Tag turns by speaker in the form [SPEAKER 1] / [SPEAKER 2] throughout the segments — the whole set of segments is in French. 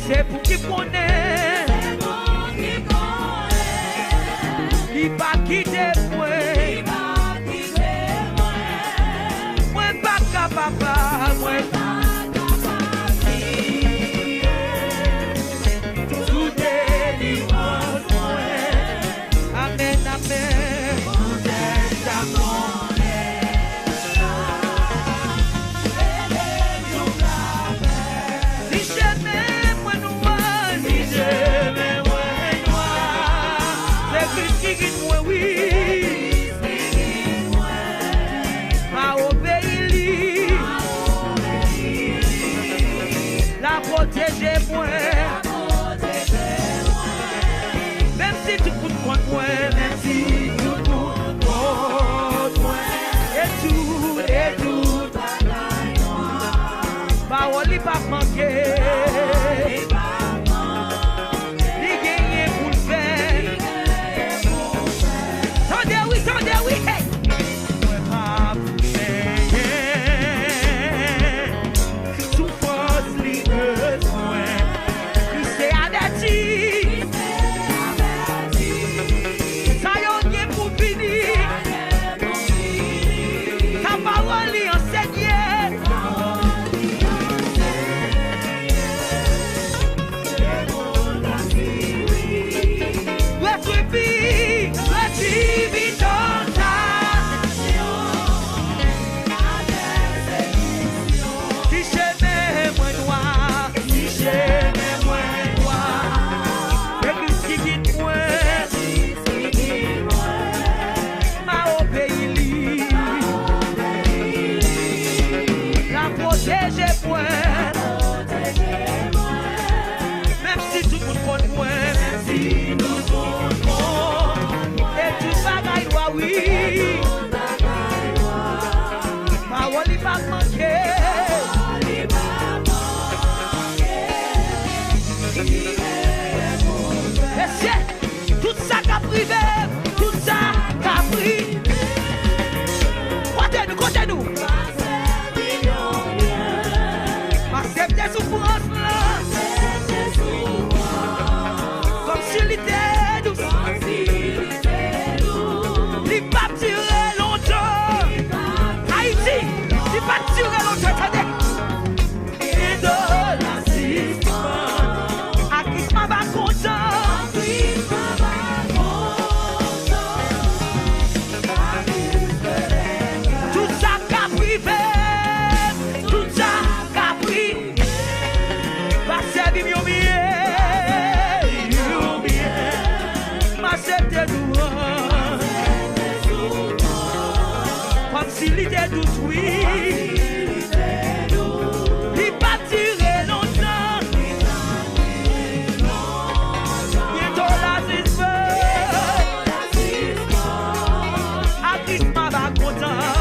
[SPEAKER 1] C'est pour qui connaît, il va quitter moi, moi pas capable, moi tout délivrance, amen, amen, vous êtes amour. Protégez-moi, même si tout coûte contre moi, même si tout coûte contre moi, et tout, parole n'est pas manquée, il gagne pour le faire. Tendez oui, hey! Tout ça qu'a privé, tout ça qu'a pris. Côté-nous. Acceptez souffrance là. Comme si il était douce. Il pas tirer longtemps. Haïti, il pas tirer longtemps. Attendez. Et de l'assistance. À qui m'a pas content. S'il était douce, oui, il pas tiré longtemps. Bientôt l'assistance, à qui m'a pas content.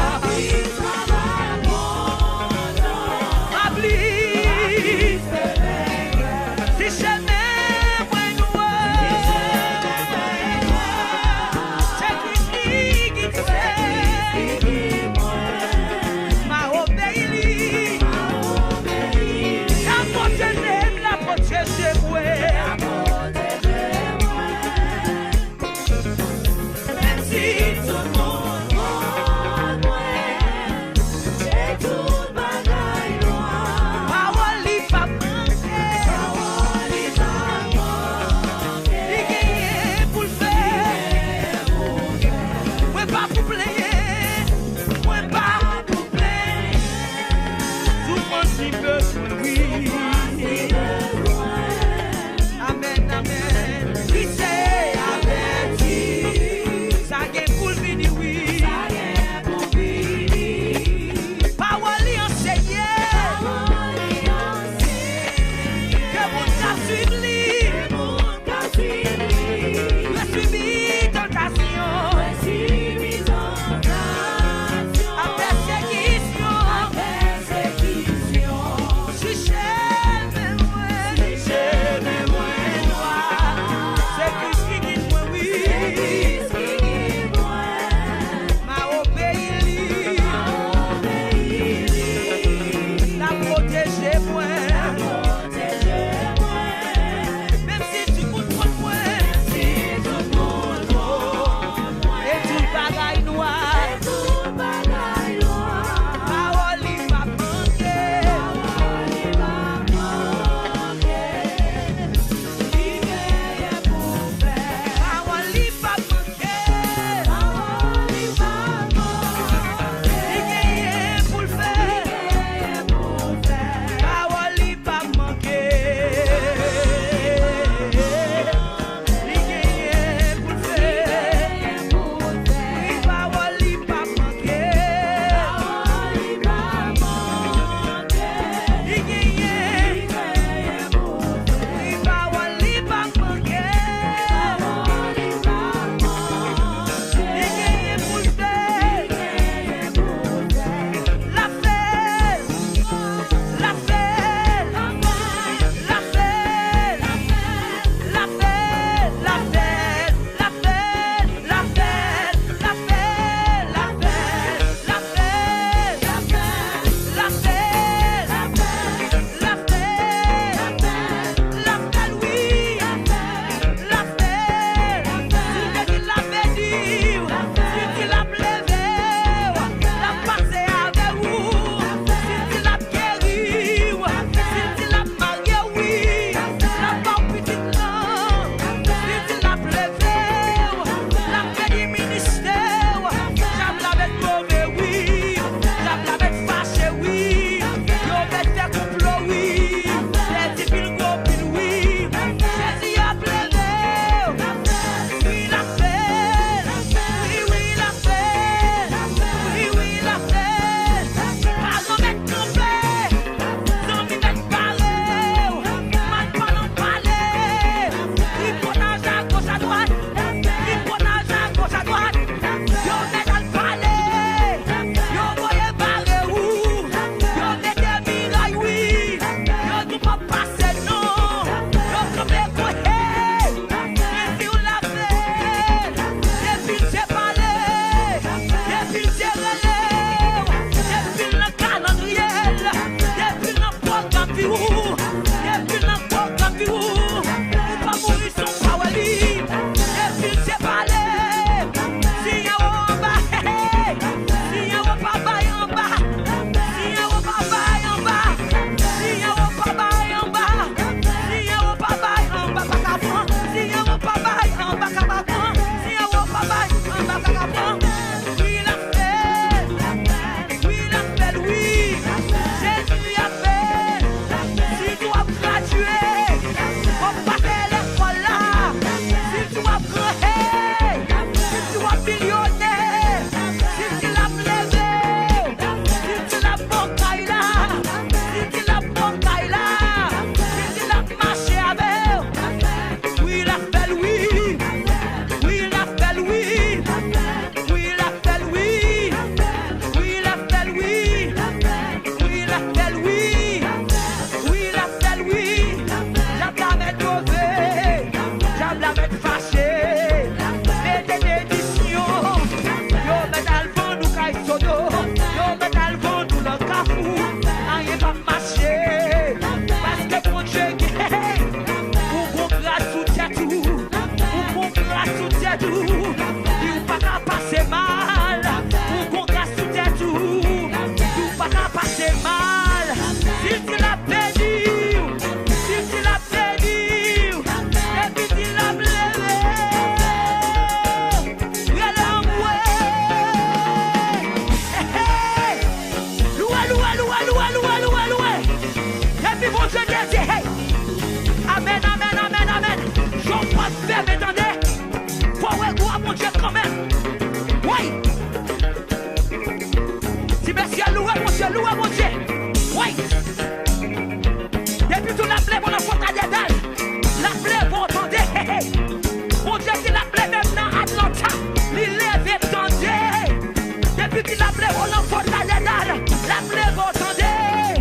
[SPEAKER 1] Si tu l'appelles pour l'enfant de la dédale, l'appelez pour attendez.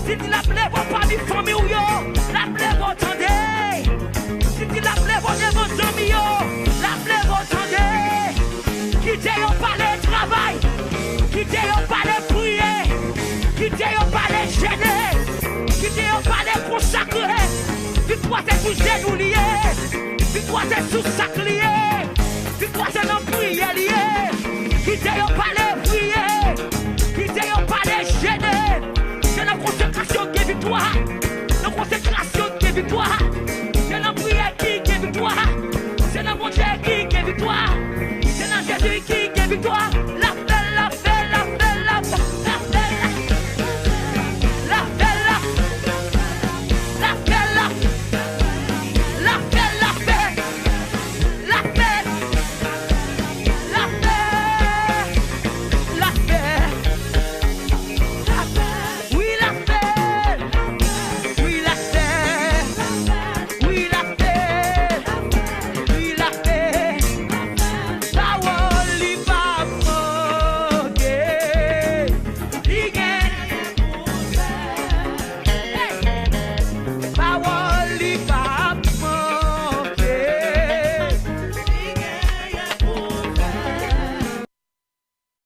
[SPEAKER 1] Si tu l'appelles pour parmi famille ou yo, l'appelez pour attendez. Si tu l'appelles pour des bons amis yo, l'appelez pour attendez. Qui t'est au palais travail, qui t'est au palais prier, qui t'est au palais gêner, qui t'est au palais consacré. Victoire c'est sous genou lié, victoire c'est sous sac lié, victoire c'est dans prière lié. Qui t'est au palais prier, qui t'est au palais gêner, c'est la consécration qui est victoire.